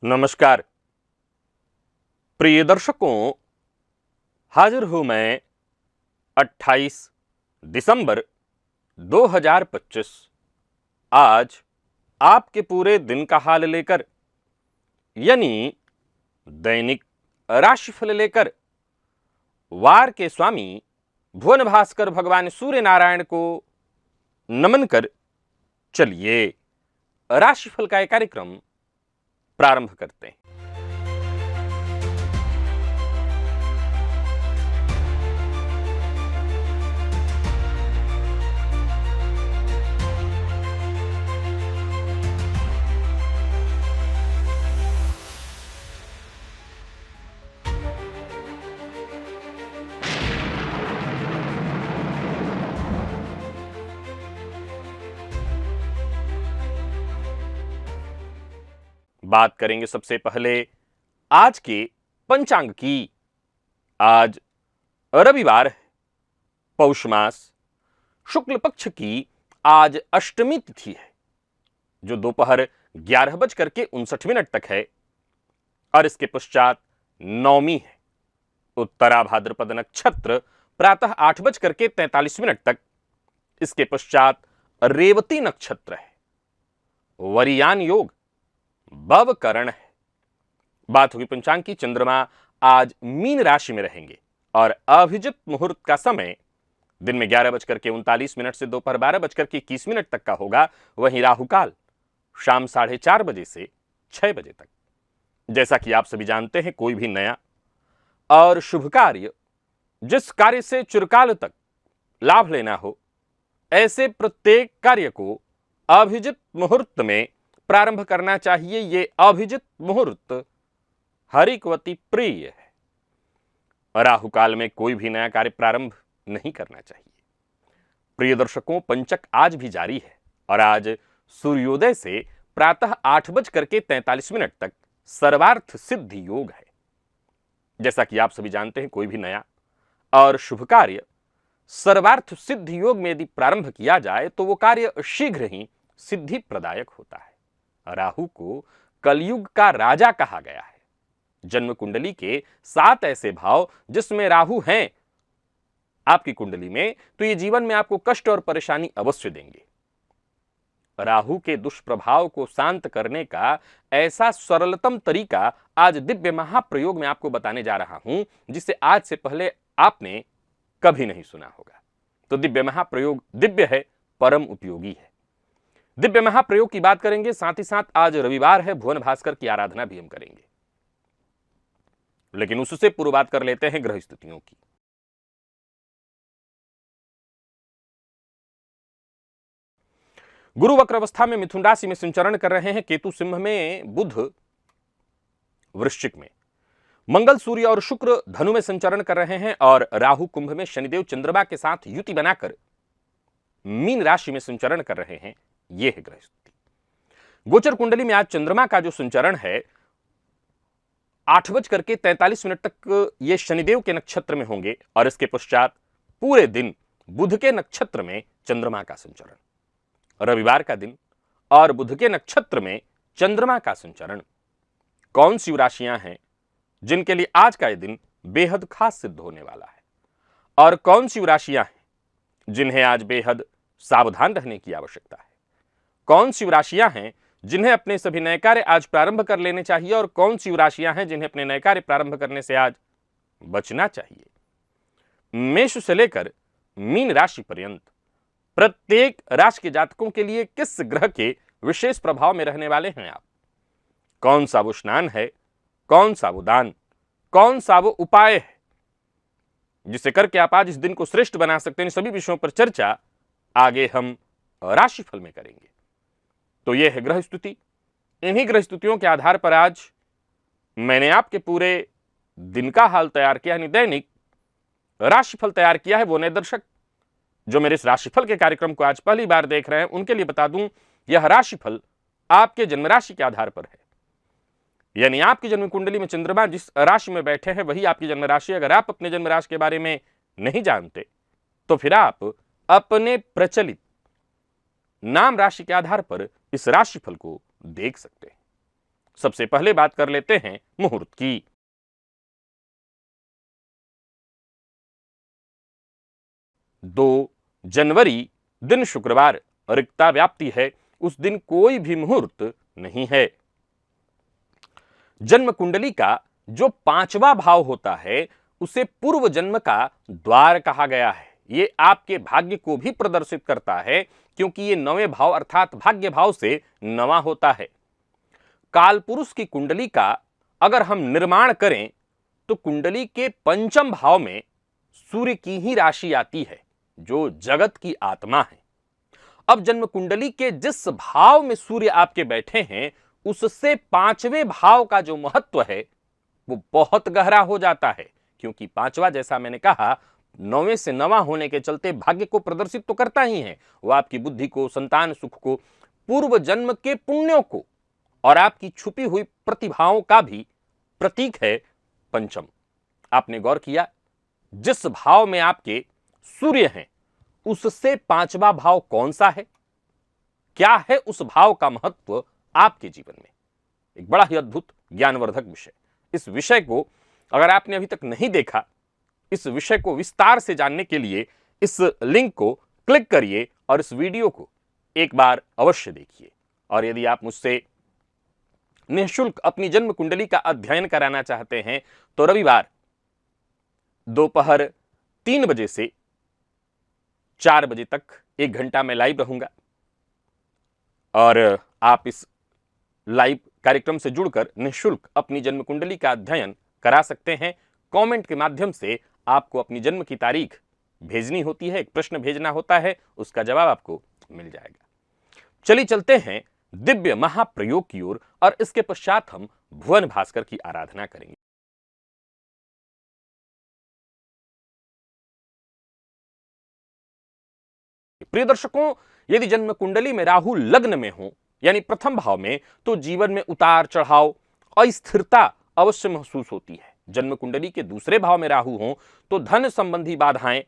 नमस्कार प्रिय दर्शकों, हाजिर हूं मैं 28 दिसंबर 2025 आज आपके पूरे दिन का हाल लेकर, यानी दैनिक राशिफल लेकर वार के स्वामी भुवन भास्कर भगवान सूर्य नारायण को नमन कर चलिए राशिफल का एक कार्यक्रम प्रारंभ करते हैं। बात करेंगे सबसे पहले आज के पंचांग की। आज रविवार है, पौष मास शुक्ल पक्ष की आज अष्टमी तिथि है, जो दोपहर 11:59 तक है और इसके पश्चात नवमी है। उत्तरा भाद्रपद नक्षत्र प्रातः 8:43 तक, इसके पश्चात रेवती नक्षत्र है। वरियान योग भवकरण है। बात होगी पंचांग की। चंद्रमा आज मीन राशि में रहेंगे और अभिजित मुहूर्त का समय दिन में 11:39 से दोपहर 12:21 तक का होगा। वहीं राहुकाल शाम 4:30 बजे से 6 बजे तक। जैसा कि आप सभी जानते हैं, कोई भी नया और शुभ कार्य, जिस कार्य से चिरकाल तक लाभ लेना हो, ऐसे प्रत्येक कार्य को अभिजित मुहूर्त में प्रारंभ करना चाहिए। ये अभिजित मुहूर्त हरिकवती प्रिय है। राहुकाल में कोई भी नया कार्य प्रारंभ नहीं करना चाहिए। प्रिय दर्शकों, पंचक आज भी जारी है और आज सूर्योदय से प्रातः 8:43 तक सर्वार्थ सिद्धि योग है। जैसा कि आप सभी जानते हैं, कोई भी नया और शुभ कार्य सर्वार्थ सिद्धि योग में यदि प्रारंभ किया जाए तो वो कार्य शीघ्र ही सिद्धि प्रदायक होता है। राहु को कलयुग का राजा कहा गया है। जन्म कुंडली के 7 ऐसे भाव जिसमें राहु हैं आपकी कुंडली में, तो ये जीवन में आपको कष्ट और परेशानी अवश्य देंगे। राहु के दुष्प्रभाव को शांत करने का ऐसा सरलतम तरीका आज दिव्य महाप्रयोग में आपको बताने जा रहा हूं, जिसे आज से पहले आपने कभी नहीं सुना होगा। तो दिव्य महाप्रयोग दिव्य है, परम उपयोगी है। दिव्य महाप्रयोग की बात करेंगे, साथ ही साथ आज रविवार है, भुवन भास्कर की आराधना भी हम करेंगे। लेकिन उससे पूर्व बात कर लेते हैं ग्रह स्थितियों की। गुरु वक्र अवस्था में मिथुन राशि में संचरण कर रहे हैं। केतु सिंह में, बुध वृश्चिक में, मंगल सूर्य और शुक्र धनु में संचरण कर रहे हैं और राहु कुंभ में, शनिदेव चंद्रमा के साथ युति बनाकर मीन राशि में संचरण कर रहे हैं। यह है ग्रह स्थिति। गोचर कुंडली में आज चंद्रमा का जो संचरण है 8:43 तक ये शनिदेव के नक्षत्र में होंगे और इसके पश्चात पूरे दिन बुध के नक्षत्र में चंद्रमा का संचरण। रविवार का दिन और बुध के नक्षत्र में चंद्रमा का संचरण। कौन सी राशियां हैं जिनके लिए आज का यह दिन बेहद खास सिद्ध होने वाला है, और कौन सी राशियां हैं जिन्हें आज बेहद सावधान रहने की आवश्यकता है? कौन सी राशियां हैं जिन्हें अपने सभी नए कार्य आज प्रारंभ कर लेने चाहिए, और कौन सी राशियां हैं जिन्हें अपने नए कार्य प्रारंभ करने से आज बचना चाहिए? मेष से लेकर मीन राशि पर्यंत प्रत्येक राशि के जातकों के लिए किस ग्रह के विशेष प्रभाव में रहने वाले हैं आप? कौन सा वो स्नान है, कौन सा वो दान, कौन सा वो उपाय है जिसे करके आप आज इस दिन को श्रेष्ठ बना सकते हैं? सभी विषयों पर चर्चा आगे हम राशिफल में करेंगे। तो यह है ग्रह स्थिति। इन्हीं ग्रह स्थितियों के आधार पर आज मैंने आपके पूरे दिन का हाल तैयार किया, यानी दैनिक राशिफल तैयार किया है। वो नए दर्शक जो मेरे इस राशिफल के कार्यक्रम को आज पहली बार देख रहे हैं, उनके लिए बता दूं, यह राशिफल आपके जन्म राशि के आधार पर है। यानी आपकी जन्म कुंडली में चंद्रमा जिस राशि में बैठे हैं वही आपकी जन्म राशि। अगर आप अपने जन्म राशि के बारे में नहीं जानते तो फिर आप अपने प्रचलित नाम राशि के आधार पर इस राशिफल को देख सकते हैं। सबसे पहले बात कर लेते हैं मुहूर्त की। 2 जनवरी दिन शुक्रवार, रिक्ता व्याप्ति है, उस दिन कोई भी मुहूर्त नहीं है। जन्म कुंडली का जो 5वां भाव होता है उसे पूर्व जन्म का द्वार कहा गया है। ये आपके भाग्य को भी प्रदर्शित करता है क्योंकि ये 9वें भाव अर्थात भाग्य भाव से 9वां होता है। काल पुरुष की कुंडली का अगर हम निर्माण करें तो कुंडली के 5म भाव में सूर्य की ही राशि आती है जो जगत की आत्मा है। अब जन्म कुंडली के जिस भाव में सूर्य आपके बैठे हैं उससे 5वें भाव का जो महत्व है वो बहुत गहरा हो जाता है, क्योंकि 5वां जैसा मैंने कहा 9वें से 9वां होने के चलते भाग्य को प्रदर्शित तो करता ही है, वो आपकी बुद्धि को, संतान सुख को, पूर्व जन्म के पुण्यों को और आपकी छुपी हुई प्रतिभाओं का भी प्रतीक है 5म। आपने गौर किया जिस भाव में आपके सूर्य हैं उससे 5वां भाव कौन सा है? क्या है उस भाव का महत्व आपके जीवन में? एक बड़ा ही अद्भुत ज्ञानवर्धक विषय। इस विषय को अगर आपने अभी तक नहीं देखा, इस विषय को विस्तार से जानने के लिए इस लिंक को क्लिक करिए और इस वीडियो को एक बार अवश्य देखिए। और यदि आप मुझसे निःशुल्क अपनी जन्म कुंडली का अध्ययन कराना चाहते हैं तो रविवार दोपहर 3 बजे से 4 बजे तक 1 घंटा में लाइव रहूंगा और आप इस लाइव कार्यक्रम से जुड़कर निःशुल्क अपनी जन्म कुंडली का अध्ययन करा सकते हैं। कमेंट के माध्यम से आपको अपनी जन्म की तारीख भेजनी होती है, एक प्रश्न भेजना होता है, उसका जवाब आपको मिल जाएगा। चलिए चलते हैं दिव्य महाप्रयोग की ओर और इसके पश्चात हम भुवन भास्कर की आराधना करेंगे। प्रिय दर्शकों, यदि जन्म कुंडली में राहु लग्न में हो यानी प्रथम भाव में तो जीवन में उतार चढ़ाव, अस्थिरता अवश्य महसूस होती है। जन्म कुंडली के दूसरे भाव में राहु हो तो धन संबंधी बाधाएं,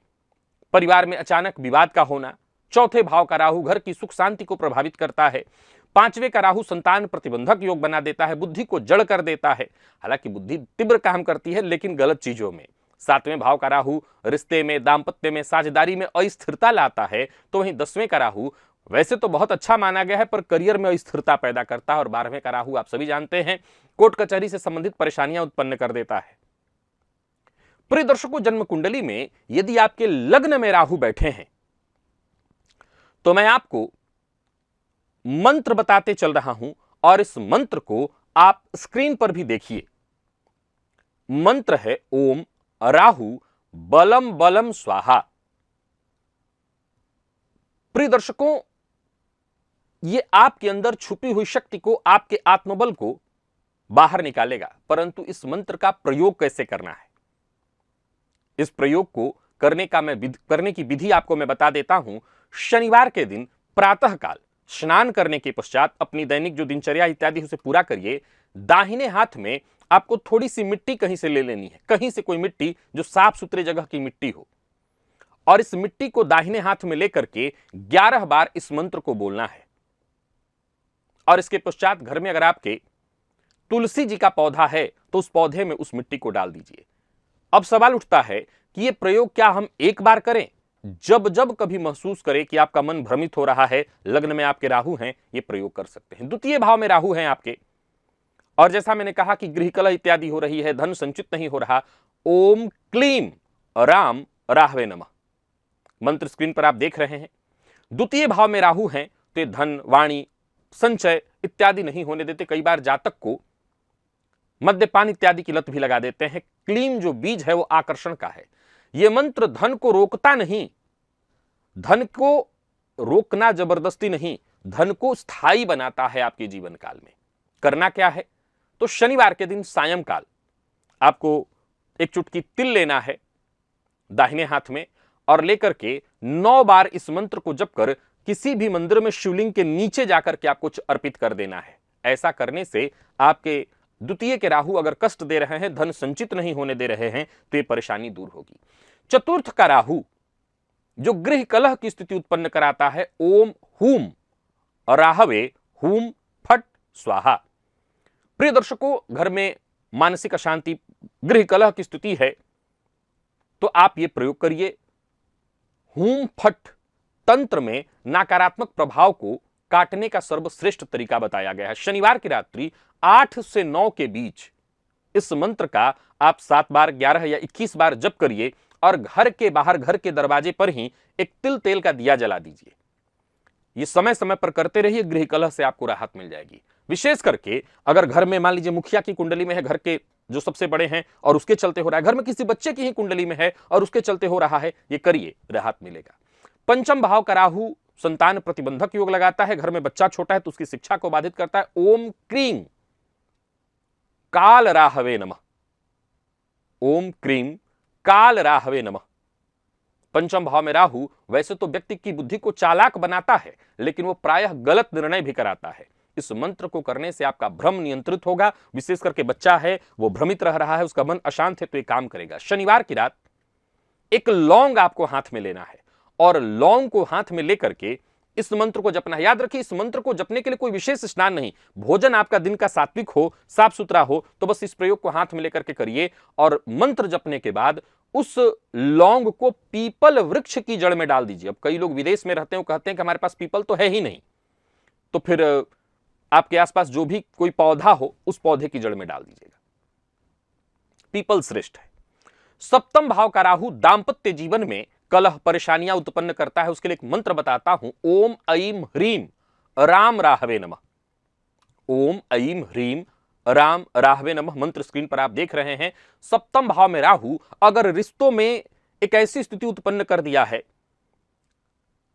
परिवार में अचानक विवाद का होना। चौथे भाव का राहु घर की सुख शांति को प्रभावित करता है। 5वें का राहु संतान प्रतिबंधक योग बना देता है, बुद्धि को जड़ कर देता है। हालांकि बुद्धि तीव्र काम करती है लेकिन गलत चीजों में। 7वें भाव का राहु रिश्ते में, दाम्पत्य में, साझेदारी में अस्थिरता लाता है। तो वहीं 10वें का राहु वैसे तो बहुत अच्छा माना गया है पर करियर में अस्थिरता पैदा करता है। और 12वें का राहु आप सभी जानते हैं कोर्ट कचहरी से संबंधित परेशानियां उत्पन्न कर देता है। प्रिय दर्शकों, जन्म कुंडली में यदि आपके लग्न में राहु बैठे हैं तो मैं आपको मंत्र बताते चल रहा हूं और इस मंत्र को आप स्क्रीन पर भी देखिए। मंत्र है ओम राहु बलम बलम स्वाहा। प्रिय दर्शकों, ये आपके अंदर छुपी हुई शक्ति को, आपके आत्मबल को बाहर निकालेगा। परंतु इस मंत्र का प्रयोग कैसे करना है, इस प्रयोग को करने की विधि आपको मैं बता देता हूं। शनिवार के दिन प्रातः काल स्नान करने के पश्चात अपनी दैनिक जो दिनचर्या इत्यादि उसे पूरा करिए। दाहिने हाथ में आपको थोड़ी सी मिट्टी कहीं से ले लेनी है, कहीं से कोई मिट्टी जो साफ सुथरे जगह की मिट्टी हो, और इस मिट्टी को दाहिने हाथ में लेकर के 11 बार इस मंत्र को बोलना है। और इसके पश्चात घर में अगर आपके तुलसी जी का पौधा है तो उस पौधे में उस मिट्टी को डाल दीजिए। अब सवाल उठता है कि यह प्रयोग क्या हम एक बार करें? जब जब कभी महसूस करें कि आपका मन भ्रमित हो रहा है, लग्न में आपके राहु हैं, यह प्रयोग कर सकते हैं। द्वितीय भाव में राहु हैं आपके, और जैसा मैंने कहा कि गृह कलह इत्यादि हो रही है, धन संचित नहीं हो रहा, ओम क्लीम राम राहवे नमः मंत्र स्क्रीन पर आप देख रहे हैं। द्वितीय भाव में राहु हैं तो ये धन, वाणी, संचय इत्यादि नहीं होने देते। कई बार जातक को मद्यपान इत्यादि की लत भी लगा देते हैं। क्लीम जो बीज है वो आकर्षण का है। यह मंत्र धन को रोकता नहीं, धन को रोकना जबरदस्ती नहीं, धन को स्थायी बनाता है आपके जीवन काल में। करना क्या है? तो शनिवार के दिन सायंकाल आपको एक चुटकी तिल लेना है दाहिने हाथ में और लेकर के 9 बार इस मंत्र को जप कर किसी भी मंदिर में शिवलिंग के नीचे जाकर के आपको अर्पित कर देना है। ऐसा करने से आपके द्वितीय के राहु अगर कष्ट दे रहे हैं, धन संचित नहीं होने दे रहे हैं, तो ये परेशानी दूर होगी। चतुर्थ का राहु जो गृह कलह की स्थिति उत्पन्न कराता है, ओम हूम राहवे हूम फट स्वाहा। प्रिय दर्शकों, घर में मानसिक अशांति, गृह कलह की स्थिति है तो आप ये प्रयोग करिए। हूम फट तंत्र में नकारात्मक प्रभाव को काटने का सर्वश्रेष्ठ तरीका बताया गया है। शनिवार की रात्रि 8 से 9 के बीच इस मंत्र का आप 7 बार, 11 या 21 बार जप करिए और घर के बाहर, घर के दरवाजे पर ही एक तिल तेल का दिया जला दीजिए। ये समय समय पर करते रहिए, गृह कलह से आपको राहत मिल जाएगी। विशेष करके अगर घर में मान लीजिए मुखिया की कुंडली में है, घर के जो सबसे बड़े हैं और उसके चलते हो रहा है, घर में किसी बच्चे की ही कुंडली में है और उसके चलते हो रहा है, ये करिए, राहत मिलेगा। पंचम भाव का राहु संतान प्रतिबंधक योग लगाता है। घर में बच्चा छोटा है तो उसकी शिक्षा को बाधित करता है। ओम क्रीम काल राहवे नमः, ओम क्रीम काल राहवे नमः। पंचम भाव में राहु वैसे तो व्यक्ति की बुद्धि को चालाक बनाता है, लेकिन वो प्रायः गलत निर्णय भी कराता है। इस मंत्र को करने से आपका भ्रम नियंत्रित होगा। विशेष करके बच्चा है, वो भ्रमित रह रहा है, उसका मन अशांत है, तो ये काम करेगा। शनिवार की रात एक लौंग आपको हाथ में लेना है और लौंग को हाथ में लेकर के इस मंत्र को जपना है। याद रखिए, इस मंत्र को जपने के लिए कोई विशेष स्नान नहीं, भोजन आपका दिन का सात्विक हो, साफ सुथरा हो, तो बस इस प्रयोग को हाथ में लेकर के करिए और मंत्र जपने के बाद उस लौंग को पीपल वृक्ष की जड़ में डाल दीजिए। अब कई लोग विदेश में रहते हैं, कहते हैं कि हमारे पास पीपल तो है ही नहीं, तो फिर आपके आसपास जो भी कोई पौधा हो उस पौधे की जड़ में डाल दीजिएगा, पीपल श्रेष्ठ है। सप्तम भाव का राहु दांपत्य जीवन में कलह, परेशानियां उत्पन्न करता है। उसके लिए एक मंत्र बताता हूं। ओम ऐम ह्रीम राम राहवे नमः, ओम ऐम ह्रीम राम राहवे नमः। मंत्र स्क्रीन पर आप देख रहे हैं। सप्तम भाव में राहु अगर रिश्तों में एक ऐसी स्थिति उत्पन्न कर दिया है,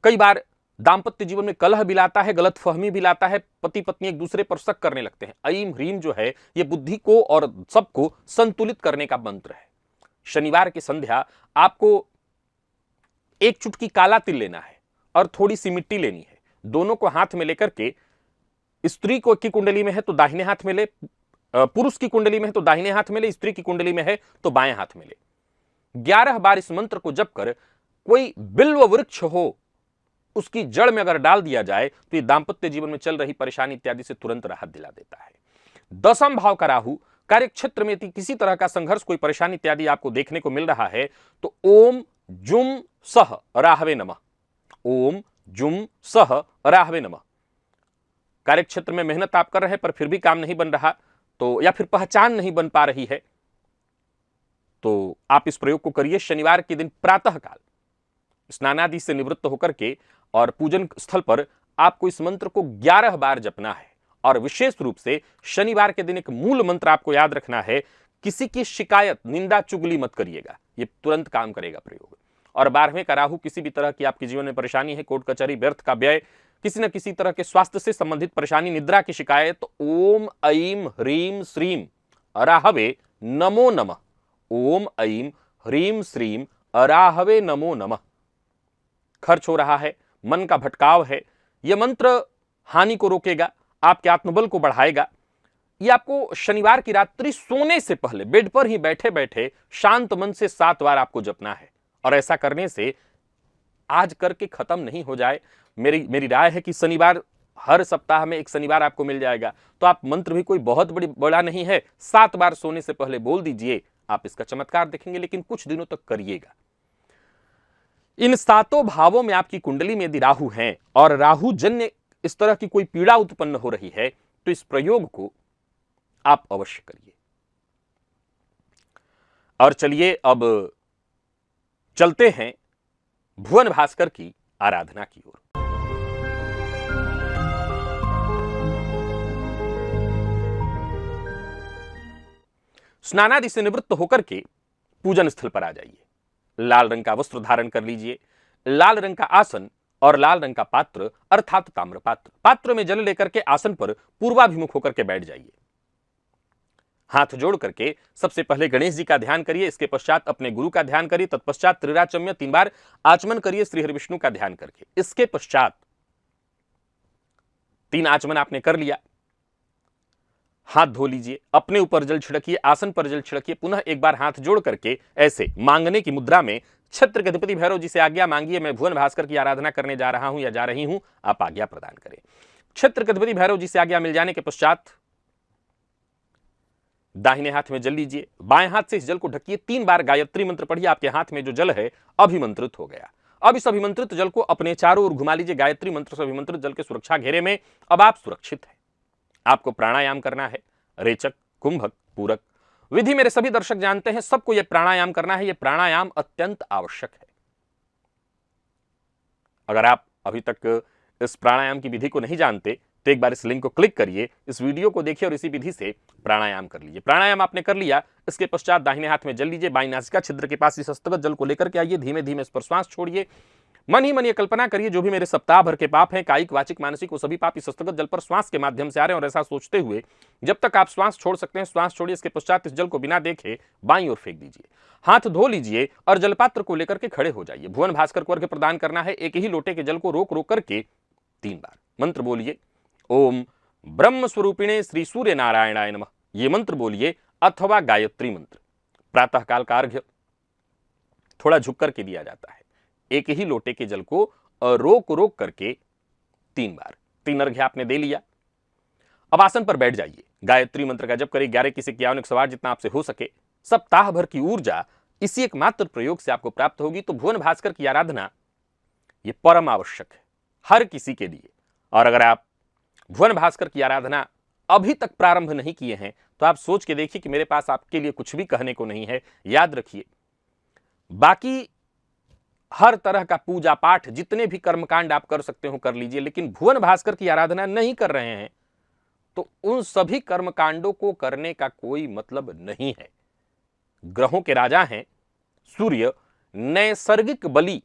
कई बार दांपत्य जीवन में कलह भी लाता है, गलतफहमी भी लाता है, पति पत्नी एक दूसरे पर शक करने लगते हैं। ऐम ह्रीम जो है यह बुद्धि को और सबको संतुलित करने का मंत्र है। शनिवार की संध्या आपको एक चुटकी काला तिल लेना है और थोड़ी सी मिट्टी लेनी है। दोनों को हाथ में लेकर के, स्त्री को की कुंडली में है तो दाहिने हाथ में ले, पुरुष की कुंडली में है तो दाहिने हाथ में ले, स्त्री की कुंडली में है तो बाएं हाथ में ले। 11 बार इस मंत्र को जप कर कोई बिल्व वृक्ष हो उसकी जड़ में अगर डाल दिया जाए तो ये दांपत्य जीवन में चल रही परेशानी इत्यादि से तुरंत राहत दिला देता है। दसम भाव का राहु कार्य क्षेत्र में किसी तरह का संघर्ष, कोई परेशानी इत्यादि आपको देखने को मिल रहा है तो ओम जुम सह राहवे नमः, ओम जुम सह राहवे नमः। कार्य क्षेत्र में मेहनत आप कर रहे हैं पर फिर भी काम नहीं बन रहा, तो या फिर पहचान नहीं बन पा रही है, तो आप इस प्रयोग को करिए। शनिवार के दिन प्रातः काल स्नानादि से निवृत्त होकर के और पूजन स्थल पर आपको इस मंत्र को 11 बार जपना है। और विशेष रूप से शनिवार के दिन एक मूल मंत्र आपको याद रखना है, किसी की शिकायत, निंदा, चुगली मत करिएगा, ये तुरंत काम करेगा प्रयोग। और 12वें का राहु किसी भी तरह की आपके जीवन में परेशानी है, कोर्ट कचहरी, व्यर्थ का व्यय, किसी न किसी तरह के स्वास्थ्य से संबंधित परेशानी, निद्रा की शिकायत, तो ओम ऐम ह्रीम श्रीम राहवे नमो नमः, ओम ऐम ह्रीम श्रीम राहवे नमो नमः। खर्च हो रहा है, मन का भटकाव है, यह मंत्र हानि को रोकेगा, आपके आत्मबल को बढ़ाएगा। यह आपको शनिवार की रात्रि सोने से पहले बेड पर ही बैठे बैठे शांत मन से 7 बार आपको जपना है। और ऐसा करने से आज करके खत्म नहीं हो जाए, मेरी राय है कि शनिवार, हर सप्ताह में एक शनिवार आपको मिल जाएगा, तो आप मंत्र भी कोई बहुत बड़ा नहीं है, 7 बार सोने से पहले बोल दीजिए, आप इसका चमत्कार देखेंगे। लेकिन कुछ दिनों तक करिएगा। इन 7 भावों में आपकी कुंडली में यदि राहु हैं और राहु जन्य इस तरह की कोई पीड़ा उत्पन्न हो रही है तो इस प्रयोग को आप अवश्य करिए। और चलिए अब चलते हैं भुवन भास्कर की आराधना की ओर। स्नानादि से निवृत्त होकर के पूजन स्थल पर आ जाइए। लाल रंग का वस्त्र धारण कर लीजिए, लाल रंग का आसन और लाल रंग का पात्र अर्थात ताम्र पात्र, पात्र में जल लेकर के आसन पर पूर्वाभिमुख होकर के बैठ जाइए। हाथ जोड़ करके सबसे पहले गणेश जी का ध्यान करिए, इसके पश्चात अपने गुरु का ध्यान करिए, तत्पश्चात त्रिराचम्य 3 बार आचमन करिए श्री हरि विष्णु का ध्यान करके। इसके पश्चात 3 आचमन आपने कर लिया, हाथ धो लीजिए, अपने ऊपर जल छिड़किए, आसन पर जल छिड़किए, पुनः एक बार हाथ जोड़ करके ऐसे मांगने की मुद्रा में छत्र के अधिपति भैरव जी से आज्ञा मांगिए, मैं भुवन भास्कर की आराधना करने जा रहा हूं या जा रही हूं, आप आज्ञा प्रदान करें। छत्र के अधिपति भैरव जी से आज्ञा मिल जाने के पश्चात दाहिने हाथ में जल लीजिए, बाएं हाथ से इस जल को ढकिए, 3 बार गायत्री मंत्र पढ़िए। आपके हाथ में जो जल है अभिमंत्रित हो गया। अब इस अभिमंत्रित जल को अपने चारों ओर घुमा लीजिए गायत्री मंत्र से अभिमंत्रित जल के सुरक्षा घेरे में। अब आप सुरक्षित हैं। आपको प्राणायाम करना है, रेचक, कुंभक, पूरक। विधि मेरे सभी दर्शक जानते हैं, सबको यह प्राणायाम करना है। यह प्राणायाम अत्यंत आवश्यक है। अगर आप अभी तक इस प्राणायाम की विधि को नहीं जानते तो एक बार इस लिंक को क्लिक करिए, इस वीडियो को देखिए और इसी विधि से प्राणायाम कर लीजिए। प्राणायाम आपने कर लिया, इसके पश्चात दाहिने हाथ में जल लीजिए, बाईं नासिका छिद्र के पास इस हस्तगत जल को लेकर के आइए, धीमे धीमे इस पर श्वास छोड़िए। मन ही मन ये कल्पना करिए जो भी मेरे सप्ताह भर के पाप हैं, कायिक, वाचिक, मानसिक, वो सभी पाप इस हस्तगत जल पर श्वास के माध्यम से आ रहे हैं। और ऐसा सोचते हुए जब तक आप श्वास छोड़ सकते हैं श्वास छोड़िए। इसके पश्चात इस जल को बिना देखे बाईं ओर फेंक दीजिए, हाथ धो लीजिए और जलपात्र को लेकर के खड़े हो जाइए। भुवन भास्कर को अर्घ्य प्रदान करना है। एक ही लोटे के जल को रोक रोक करके 3 बार मंत्र बोलिए। ओम ब्रह्म स्वरूपिणे श्री सूर्य नारायणाय नमः, ये मंत्र बोलिए, अथवा गायत्री मंत्र। प्रातःकाल का अर्घ्य थोड़ा झुक करके दिया जाता है। एक ही लोटे के जल को रोक रोक करके 3 बार, 3 अर्घ्य आपने दे लिया। अब आसन पर बैठ जाइए, गायत्री मंत्र का जप करिए। 11 की 51 सवार जितना आपसे हो सके। सप्ताह भर की ऊर्जा इसी एकमात्र प्रयोग से आपको प्राप्त होगी। तो भुवन भास्कर की आराधना ये परम आवश्यक है हर किसी के लिए। और अगर आप भुवन भास्कर की आराधना अभी तक प्रारंभ नहीं किए हैं तो आप सोच के देखिए कि मेरे पास आपके लिए कुछ भी कहने को नहीं है। याद रखिए, बाकी हर तरह का पूजा पाठ, जितने भी कर्मकांड आप कर सकते हो कर लीजिए, लेकिन भुवन भास्कर की आराधना नहीं कर रहे हैं तो उन सभी कर्मकांडों को करने का कोई मतलब नहीं है। ग्रहों के राजा हैं सूर्य, नैसर्गिक बलि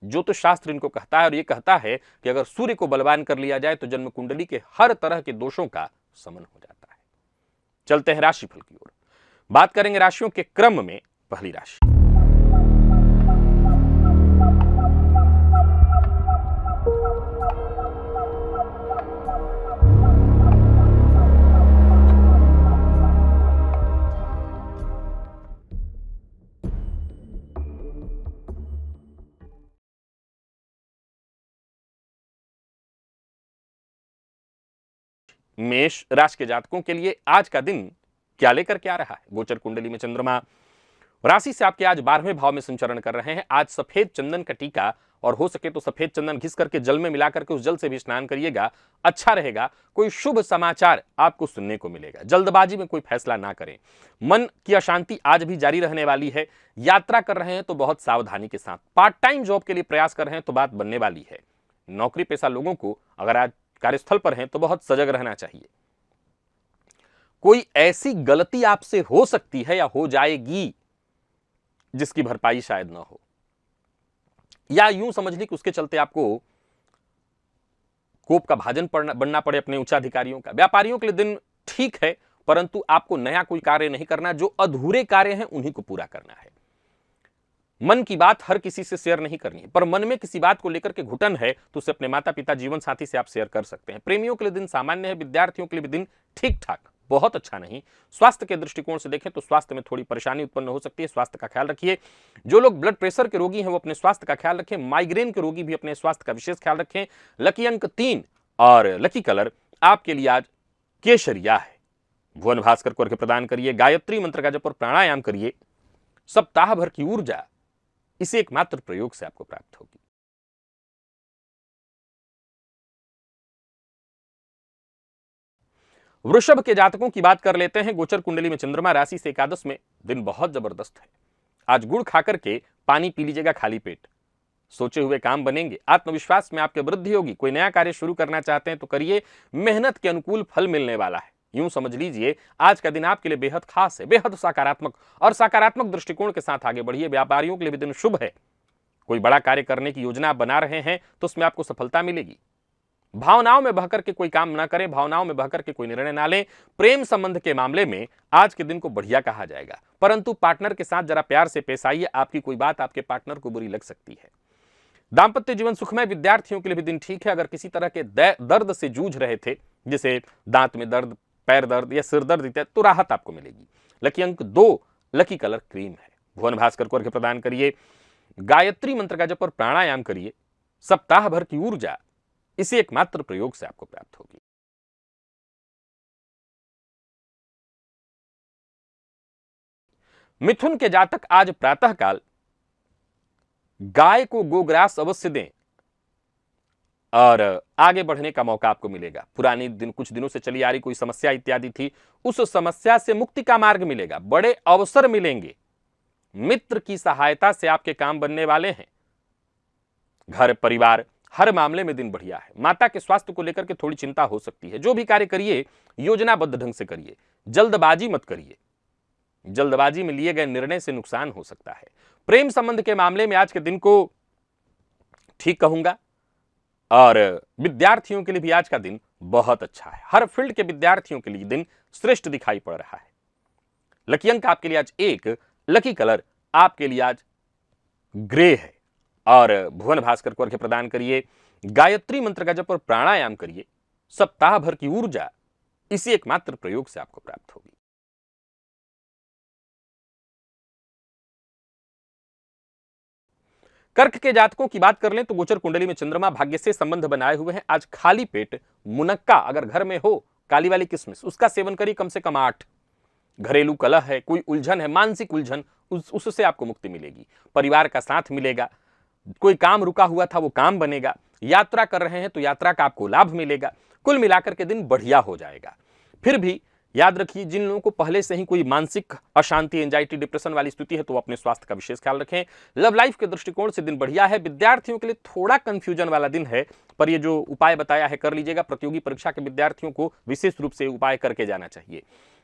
ज्योतिष शास्त्र इनको कहता है। और यह कहता है कि अगर सूर्य को बलवान कर लिया जाए तो जन्म कुंडली के हर तरह के दोषों का शमन हो जाता है। चलते हैं राशिफल की ओर। बात करेंगे राशियों के क्रम में। पहली राशि मेष राशि के जातकों के लिए आज का दिन क्या लेकर के आ रहा है। गोचर कुंडली में चंद्रमा राशि से आपके आज 12वें भाव में संचरण कर रहे हैं। आज सफेद चंदन का टीका और हो सके तो सफेद चंदन घिस करके जल में मिला करके उस जल से भी स्नान करिएगा, अच्छा रहेगा। कोई शुभ समाचार आपको सुनने को मिलेगा। जल्दबाजी में कोई फैसला ना करें। मन की अशांति आज भी जारी रहने वाली है। यात्रा कर रहे हैं तो बहुत सावधानी के साथ। पार्ट टाइम जॉब के लिए प्रयास कर रहे हैं तो बात बनने वाली है। नौकरी पेशा लोगों को अगर आज कार्यस्थल पर हैं तो बहुत सजग रहना चाहिए। कोई ऐसी गलती आपसे हो सकती है या हो जाएगी जिसकी भरपाई शायद ना हो, या यूं समझ ली कि उसके चलते आपको कोप का भाजन बनना पड़े अपने उच्चाधिकारियों का। व्यापारियों के लिए दिन ठीक है, परंतु आपको नया कोई कार्य नहीं करना। जो अधूरे कार्य हैं उन्हीं को पूरा करना है। मन की बात हर किसी से शेयर नहीं करनी है, पर मन में किसी बात को लेकर के घुटन है तो उसे अपने माता पिता, जीवन साथी से आप शेयर कर सकते हैं। प्रेमियों के लिए दिन सामान्य है। विद्यार्थियों के लिए भी दिन ठीक ठाक, बहुत अच्छा नहीं। स्वास्थ्य के दृष्टिकोण से देखें तो स्वास्थ्य में थोड़ी परेशानी उत्पन्न हो सकती है। स्वास्थ्य का ख्याल रखिए। जो लोग ब्लड प्रेशर के रोगी हैं वो अपने स्वास्थ्य का ख्याल रखें। माइग्रेन के रोगी भी अपने स्वास्थ्य का विशेष ख्याल रखें। लकी अंक 3 और लकी कलर आपके लिए आज केसरिया है। भुवन भास्कर को अर्घ्य प्रदान करिए, गायत्री मंत्र का जप और प्राणायाम करिए। सप्ताह भर की ऊर्जा इसे एकमात्र प्रयोग से आपको प्राप्त होगी। वृषभ के जातकों की बात कर लेते हैं। गोचर कुंडली में चंद्रमा राशि से एकादश में, दिन बहुत जबरदस्त है। आज गुड़ खाकर के पानी पी लीजिएगा खाली पेट। सोचे हुए काम बनेंगे। आत्मविश्वास में आपके वृद्धि होगी। कोई नया कार्य शुरू करना चाहते हैं तो करिए, मेहनत के अनुकूल फल मिलने वाला है। यूं समझ लीजिए आज का दिन आपके लिए बेहद खास है, बेहद सकारात्मक, और सकारात्मक दृष्टिकोण के साथ आगे बढ़िए। व्यापारियों के लिए भी दिन शुभ है। कोई बड़ा कार्य करने की योजना आप बना रहे हैं तो उसमें आपको सफलता मिलेगी। भावनाओं में बहकर के कोई काम ना करें, भावनाओं में बहकर के कोई निर्णय ना लें। प्रेम संबंध के मामले में आज के दिन को बढ़िया कहा जाएगा, परंतु पार्टनर के साथ जरा प्यार से पेश आइए। आपकी कोई बात आपके पार्टनर को बुरी लग सकती है। दांपत्य जीवन सुखमय। विद्यार्थियों के लिए भी दिन ठीक है। अगर किसी तरह के दर्द से जूझ रहे थे, जैसे दांत में दर्द, पैर दर्द या सिर दर्द इत्यादि, तो राहत आपको मिलेगी। लकी अंक 2, लकी कलर क्रीम है। भुवन भास्कर को अर्घ्य प्रदान करिए, गायत्री मंत्र का जप और प्राणायाम करिए। सप्ताह भर की ऊर्जा इसी एकमात्र प्रयोग से आपको प्राप्त होगी। मिथुन के जातक आज प्रातःकाल गाय को गोग्रास अवश्य दें और आगे बढ़ने का मौका आपको मिलेगा। पुरानी कुछ दिनों से चली आ रही कोई समस्या इत्यादि थी, उस समस्या से मुक्ति का मार्ग मिलेगा, बड़े अवसर मिलेंगे, मित्र की सहायता से आपके काम बनने वाले हैं। घर परिवार हर मामले में दिन बढ़िया है। माता के स्वास्थ्य को लेकर के थोड़ी चिंता हो सकती है। जो भी कार्य करिए योजनाबद्ध ढंग से करिए, जल्दबाजी मत करिए। जल्दबाजी में लिए गए निर्णय से नुकसान हो सकता है। प्रेम संबंध के मामले में आज के दिन को ठीक कहूंगा और विद्यार्थियों के लिए भी आज का दिन बहुत अच्छा है। हर फील्ड के विद्यार्थियों के लिए दिन श्रेष्ठ दिखाई पड़ रहा है। लकी अंक आपके लिए आज 1, लकी कलर आपके लिए आज ग्रे है और भुवन भास्कर को अर्घ्य प्रदान करिए, गायत्री मंत्र का जप और प्राणायाम करिए। सप्ताह भर की ऊर्जा इसी एकमात्र प्रयोग से आपको प्राप्त होगी। कर्क के जातकों की बात कर लें तो गोचर कुंडली में चंद्रमा भाग्य से संबंध बनाए हुए हैं। आज खाली पेट मुनक्का अगर घर में हो, काली वाली किशमिश, उसका सेवन करिए कम से कम 8। घरेलू कलह है, कोई उलझन है, मानसिक उलझन, उससे आपको मुक्ति मिलेगी। परिवार का साथ मिलेगा। कोई काम रुका हुआ था वो काम बनेगा। यात्रा कर रहे हैं तो यात्रा का आपको लाभ मिलेगा। कुल मिलाकर के दिन बढ़िया हो जाएगा। फिर भी याद रखिए, जिन लोगों को पहले से ही कोई मानसिक अशांति, एंजाइटी, डिप्रेशन वाली स्थिति है तो वो अपने स्वास्थ्य का विशेष ख्याल रखें। लव लाइफ के दृष्टिकोण से दिन बढ़िया है। विद्यार्थियों के लिए थोड़ा कंफ्यूजन वाला दिन है, पर ये जो उपाय बताया है कर लीजिएगा। प्रतियोगी परीक्षा के विद्यार्थियों को विशेष रूप से उपाय करके जाना चाहिए।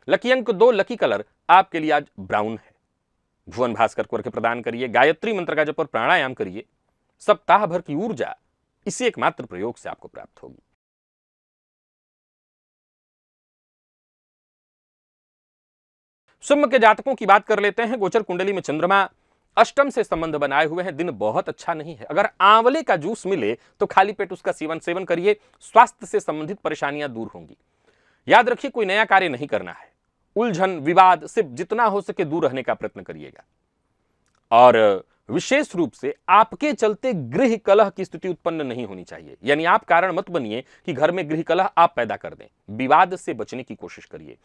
लकी अंक 2, लकी कलर आपके लिए आज ब्राउन है। भुवन भास्कर को अर्घ्य प्रदान करिए, गायत्री मंत्र का जप और प्राणायाम करिए। सप्ताह भर की ऊर्जा इसी एकमात्र प्रयोग से आपको प्राप्त होगी। सिंह के जातकों की बात कर लेते हैं। गोचर कुंडली में चंद्रमा अष्टम से संबंध बनाए हुए हैं। दिन बहुत अच्छा नहीं है। अगर आंवले का जूस मिले तो खाली पेट उसका सेवन करिए। स्वास्थ्य से संबंधित परेशानियां दूर होंगी। याद रखिए, कोई नया कार्य नहीं करना है। उलझन विवाद से जितना हो सके दूर रहने का प्रयत्न करिएगा और विशेष रूप से आपके चलते गृह कलह की स्थिति उत्पन्न नहीं होनी चाहिए। यानी आप कारण मत बनिए कि घर में गृह कलह आप पैदा कर दें। विवाद से बचने की कोशिश करिए।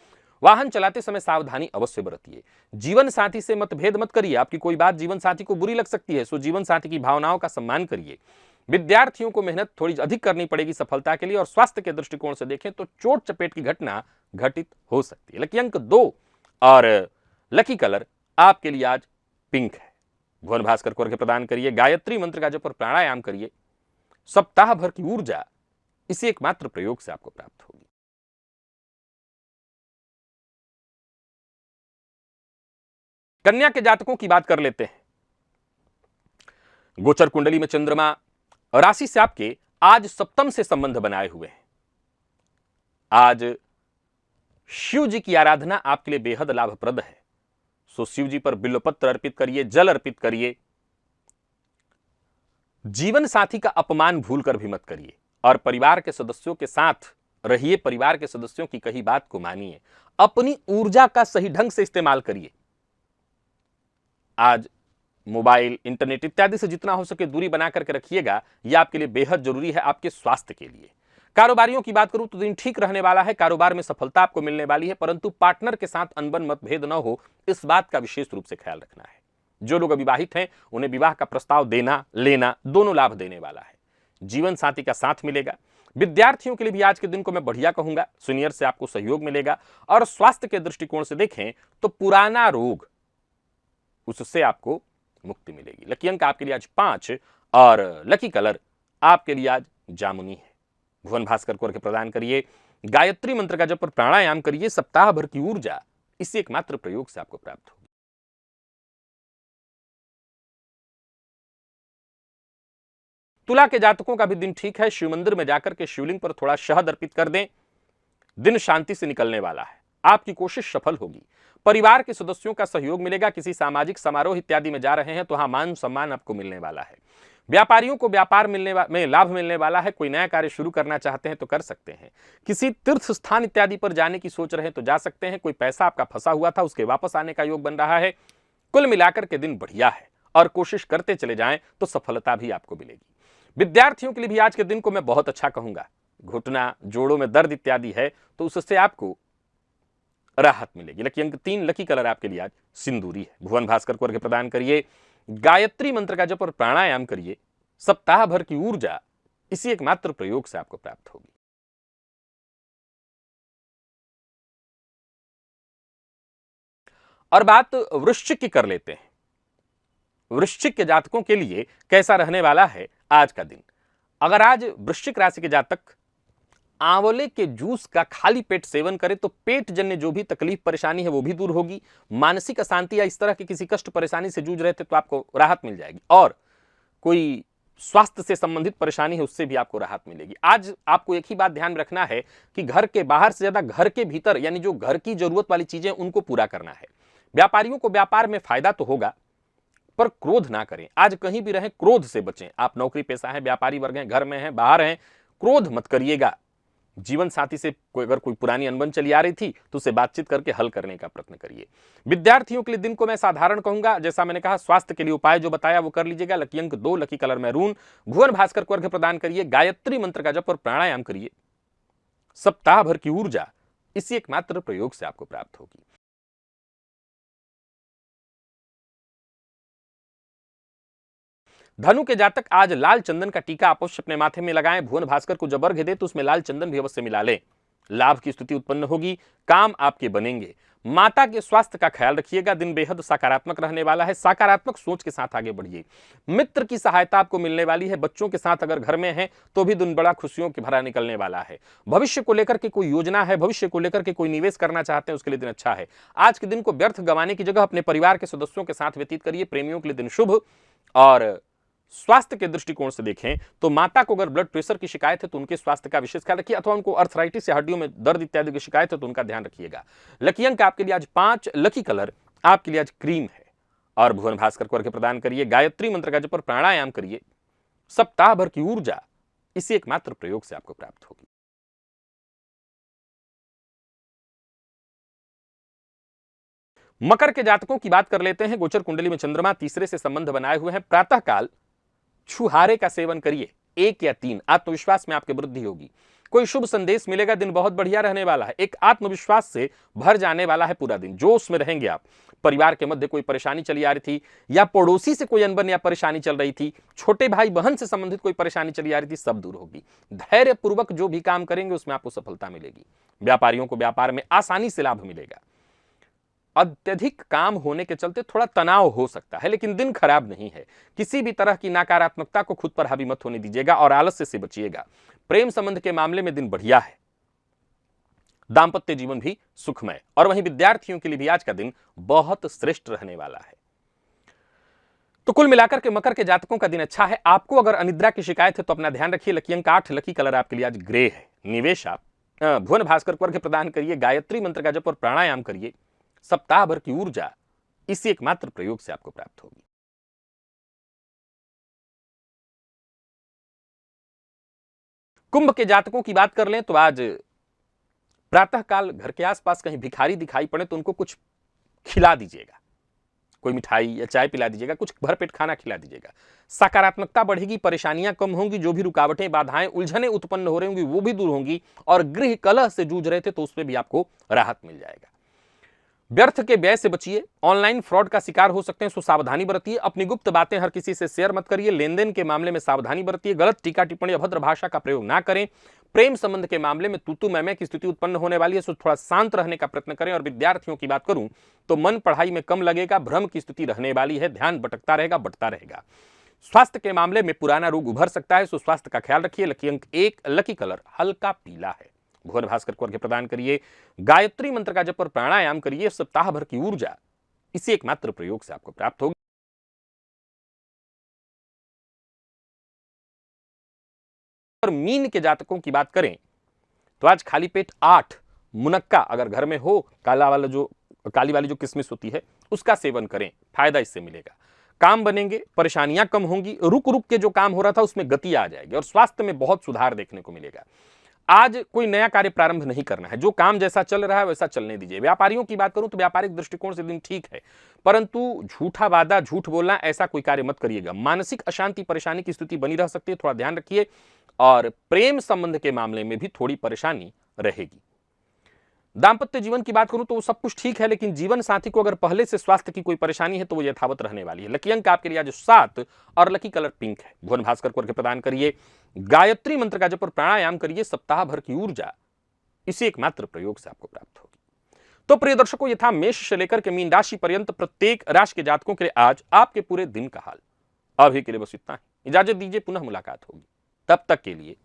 वाहन चलाते समय सावधानी अवश्य बरतिए। जीवन साथी से मतभेद मत करिए। आपकी कोई बात जीवन साथी को बुरी लग सकती है, सो जीवन साथी की भावनाओं का सम्मान करिए। विद्यार्थियों को मेहनत थोड़ी अधिक करनी पड़ेगी सफलता के लिए। और स्वास्थ्य के दृष्टिकोण से देखें तो चोट चपेट की घटना घटित हो सकती है। लकी अंक 2 और लकी कलर आपके लिए आज पिंक है। भुवन भास्कर को अर्घ्य प्रदान करिए, गायत्री मंत्र का जप और प्राणायाम करिए। सप्ताह भर की ऊर्जा इसी एकमात्र प्रयोग से आपको प्राप्त होगी। कन्या के जातकों की बात कर लेते हैं। गोचर कुंडली में चंद्रमा राशि से आपके आज सप्तम से संबंध बनाए हुए हैं। आज शिव जी की आराधना आपके लिए बेहद लाभप्रद है। सो शिव जी पर बिल्वपत्र अर्पित करिए, जल अर्पित करिए। जीवन साथी का अपमान भूलकर भी मत करिए और परिवार के सदस्यों के साथ रहिए। परिवार के सदस्यों की कही बात को मानिए। अपनी ऊर्जा का सही ढंग से इस्तेमाल करिए। आज मोबाइल, इंटरनेट इत्यादि से जितना हो सके दूरी बना करके रखिएगा। यह आपके लिए बेहद जरूरी है, आपके स्वास्थ्य के लिए। कारोबारियों की बात करूं तो दिन ठीक रहने वाला है। कारोबार में सफलता आपको मिलने वाली है, परंतु पार्टनर के साथ अनबन मतभेद न हो, इस बात का विशेष रूप से ख्याल रखना है। जो लोग अविवाहित हैं उन्हें विवाह का प्रस्ताव देना लेना दोनों लाभ देने वाला है। जीवन साथी का साथ मिलेगा। विद्यार्थियों के लिए भी आज के दिन को मैं बढ़िया कहूंगा। सीनियर से आपको सहयोग मिलेगा। और स्वास्थ्य के दृष्टिकोण से देखें तो पुराना रोग, उससे आपको मुक्ति मिलेगी। लकी अंक आपके लिए आज 5 और लकी कलर आपके लिए आज जामुनी है। भुवन भास्कर को अर्घ्य प्रदान करिए, गायत्री मंत्र का जप और प्राणायाम करिए। सप्ताह भर की ऊर्जा इसी एकमात्र प्रयोग से आपको प्राप्त होगी। तुला के जातकों का भी दिन ठीक है। शिव मंदिर में जाकर के शिवलिंग पर थोड़ा शहद अर्पित कर दें। दिन शांति से निकलने वाला है। आपकी कोशिश सफल होगी। परिवार के सदस्यों का सहयोग मिलेगा। किसी सामाजिक समारोह इत्यादि में जा रहे हैं तो हाँ, मान सम्मान आपको मिलने वाला है। व्यापारियों को व्यापार में लाभ मिलने वाला है। कोई नया कार्य शुरू करना चाहते हैं तो कर सकते हैं। किसी तीर्थ स्थान इत्यादि पर जाने की सोच रहे हैं तो जा सकते हैं। कोई पैसा आपका फंसा हुआ था उसके वापस आने का योग बन रहा है। कुल मिलाकर के दिन बढ़िया है और कोशिश करते चले जाएं तो सफलता भी आपको मिलेगी। विद्यार्थियों के लिए भी आज के दिन को मैं बहुत अच्छा कहूंगा। घुटना, जोड़ों में दर्द इत्यादि है तो उससे आपको राहत मिलेगी। लकी अंक 3, लकी कलर आपके लिए आज सिंदूरी है। भुवन भास्कर को अर्घ्य प्रदान करिए, गायत्री मंत्र का जप और प्राणायाम करिए, सप्ताह भर की ऊर्जा इसी एकमात्र प्रयोग से आपको प्राप्त होगी। और बात वृश्चिक की कर लेते हैं। वृश्चिक के जातकों के लिए कैसा रहने वाला है आज का दिन। अगर आज वृश्चिक राशि के जातक आंवले के जूस का खाली पेट सेवन करें तो पेट जन्य जो भी तकलीफ परेशानी है वो भी दूर होगी। मानसिक अशांति या इस तरह की किसी कष्ट परेशानी से जूझ रहे थे तो आपको राहत मिल जाएगी, और कोई स्वास्थ्य से संबंधित परेशानी है उससे भी आपको राहत मिलेगी। आज आपको एक ही बात ध्यान रखना है कि घर के बाहर से ज्यादा घर के भीतर यानी जो घर की जरूरत वाली चीजें उनको पूरा करना है। व्यापारियों को व्यापार में फायदा तो होगा, पर क्रोध ना करें। आज कहीं भी रहें क्रोध से बचें। आप नौकरी पेशा हैं, व्यापारी वर्ग हैं, घर में हैं, बाहर हैं, क्रोध मत करिएगा। जीवन साथी से अगर कोई पुरानी अनबन चली आ रही थी तो उसे बातचीत करके हल करने का प्रयत्न करिए। विद्यार्थियों के लिए दिन को मैं साधारण कहूंगा। जैसा मैंने कहा, स्वास्थ्य के लिए उपाय जो बताया वो कर लीजिएगा। लकी अंक 2, लकी कलर मैरून। भुवन भास्कर को अर्घ्य प्रदान करिए, गायत्री मंत्र का जप और प्राणायाम करिए, सप्ताह भर की ऊर्जा इसी एकमात्र प्रयोग से आपको प्राप्त होगी। धनु के जातक आज लाल चंदन का टीका अवश्य अपने माथे में लगाएं। भुवन भास्कर को जब अर्घ्य दे तो उसमें लाल चंदन भी अवश्य मिला लें। लाभ की स्थिति उत्पन्न होगी, काम आपके बनेंगे। माता के स्वास्थ्य का ख्याल रखिएगा। दिन बेहद सकारात्मक रहने वाला है। सकारात्मक सोच के साथ आगे बढ़िए। मित्र की सहायता आपको मिलने वाली है। बच्चों के साथ अगर घर में है तो भी दिन बड़ा खुशियों की भरा निकलने वाला है। भविष्य को लेकर के कोई योजना है, भविष्य को लेकर के कोई निवेश करना चाहते हैं, उसके लिए दिन अच्छा है। आज के दिन को व्यर्थ गंवाने की जगह अपने परिवार के सदस्यों के साथ व्यतीत करिए। प्रेमियों के लिए दिन शुभ। और स्वास्थ्य के दृष्टिकोण से देखें तो माता को अगर ब्लड प्रेशर की शिकायत है तो उनके स्वास्थ्य का विशेष ख्याल रखिए, अथवा उनको अर्थराइटिस या हड्डियों में दर्द इत्यादि की शिकायत है तो उनका ध्यान रखिएगा। लकी अंक आपके लिए आज 5, लकी कलर आपके लिए आज क्रीम है। और भुवन भास्कर को अर्घ्य प्रदान करिए, गायत्री मंत्र का जप और प्राणायाम करिए, सप्ताह भर की ऊर्जा इसी एकमात्र प्रयोग से आपको प्राप्त होगी। मकर के जातकों की बात कर लेते हैं। गोचर कुंडली में चंद्रमा तीसरे से संबंध बनाए हुए हैं। प्रातःकाल छुहारे का सेवन करिए, 1 या 3। आत्मविश्वास में आपकी वृद्धि होगी। कोई शुभ संदेश मिलेगा। दिन बहुत बढ़िया रहने वाला है। एक आत्मविश्वास से भर जाने वाला है पूरा दिन। जोश में रहेंगे आप। परिवार के मध्य कोई परेशानी चली आ रही थी या पड़ोसी से कोई अनबन या परेशानी चल रही थी, छोटे भाई बहन से संबंधित कोई परेशानी चली आ रही थी, सब दूर होगी। धैर्य पूर्वक जो भी काम करेंगे उसमें आपको सफलता मिलेगी। व्यापारियों को व्यापार में आसानी से लाभ मिलेगा। अत्यधिक काम होने के चलते थोड़ा तनाव हो सकता है, लेकिन दिन खराब नहीं है। किसी भी तरह की नकारात्मकता को खुद पर हावी मत होने दीजिएगा और आलस्य से बचिएगा। प्रेम संबंध के मामले में दिन बढ़िया है। दांपत्य जीवन भी सुखमय। और वहीं विद्यार्थियों के लिए भी आज का दिन बहुत श्रेष्ठ रहने वाला है। तो कुल मिलाकर के मकर के जातकों का दिन अच्छा है। आपको अगर अनिद्रा की शिकायत है तो अपना ध्यान रखिए। लकी अंक 8, लकी कलर आपके लिए आज ग्रे है। निवेश आप भुवन भास्कर को अर्घ्य प्रदान करिए, गायत्री मंत्र का जप और प्राणायाम करिए, सप्ताह भर की ऊर्जा इसी एकमात्र प्रयोग से आपको प्राप्त होगी। कुंभ के जातकों की बात कर लें तो आज प्रातःकाल घर के आसपास कहीं भिखारी दिखाई पड़े तो उनको कुछ खिला दीजिएगा। कोई मिठाई या चाय पिला दीजिएगा, कुछ भरपेट खाना खिला दीजिएगा। सकारात्मकता बढ़ेगी, परेशानियां कम होंगी, जो भी रुकावटें, बाधाएं, उलझनें उत्पन्न हो रही होंगी वो भी दूर होंगी, और गृह कलह से जूझ रहे थे तो उसमें भी आपको राहत मिल जाएगा। व्यर्थ के व्यय से बचिए। ऑनलाइन फ्रॉड का शिकार हो सकते हैं, सो सावधानी बरतिए। अपनी गुप्त बातें हर किसी से शेयर मत करिए। लेन देन के मामले में सावधानी बरतिए। गलत टीका टिप्पणी, अभद्र भाषा का प्रयोग ना करें। प्रेम संबंध के मामले में तू मैं की स्थिति उत्पन्न होने वाली है, सो थोड़ा शांत रहने का प्रयत्न करें। और विद्यार्थियों की बात करूं तो मन पढ़ाई में कम लगेगा, भ्रम की स्थिति रहने वाली है, ध्यान भटकता रहेगा, बढ़ता रहेगा। स्वास्थ्य के मामले में पुराना रोग उभर सकता है, सो स्वास्थ्य का ख्याल रखिए। लकी अंक 1, लकी कलर हल्का पीला है। भुवन भास्कर को अर्घ्य प्रदान करिए, गायत्री मंत्र का जप और प्राणायाम करिए, सप्ताह भर की ऊर्जा इसी एकमात्र प्रयोग से आपको प्राप्त होगी। और मीन के जातकों की बात करें तो आज खाली पेट 8 मुनक्का अगर घर में हो, काली वाली जो किशमिश होती है उसका सेवन करें, फायदा इससे मिलेगा। काम बनेंगे, परेशानियां कम होंगी, रुक रुक के जो काम हो रहा था उसमें गति आ जाएगी और स्वास्थ्य में बहुत सुधार देखने को मिलेगा। आज कोई नया कार्य प्रारंभ नहीं करना है, जो काम जैसा चल रहा है वैसा चलने दीजिए। व्यापारियों की बात करूं तो व्यापारिक दृष्टिकोण से दिन ठीक है, परंतु झूठा वादा, झूठ बोलना, ऐसा कोई कार्य मत करिएगा। मानसिक अशांति, परेशानी की स्थिति बनी रह सकती है, थोड़ा ध्यान रखिए। और प्रेम संबंध के मामले में भी थोड़ी परेशानी रहेगी। दाम्पत्य जीवन की बात करूं तो वो सब कुछ ठीक है, लेकिन जीवन साथी को अगर पहले से स्वास्थ्य की कोई परेशानी है तो वो यथावत रहने वाली है। लकी अंक आपके लिए आज 7 और लकी कलर पिंक है। भुवन भास्कर को प्रदान करिए, गायत्री मंत्र का जप और प्राणायाम करिए, सप्ताह भर की ऊर्जा इसी एकमात्र प्रयोग से आपको प्राप्त होगी। तो प्रिय दर्शकों, यथा मेष से लेकर के मीन राशि पर्यंत प्रत्येक राशि के जातकों के लिए आज आपके पूरे दिन का हाल। अभी के लिए बस इतना ही, इजाजत दीजिए, पुनः मुलाकात होगी, तब तक के लिए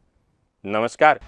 नमस्कार।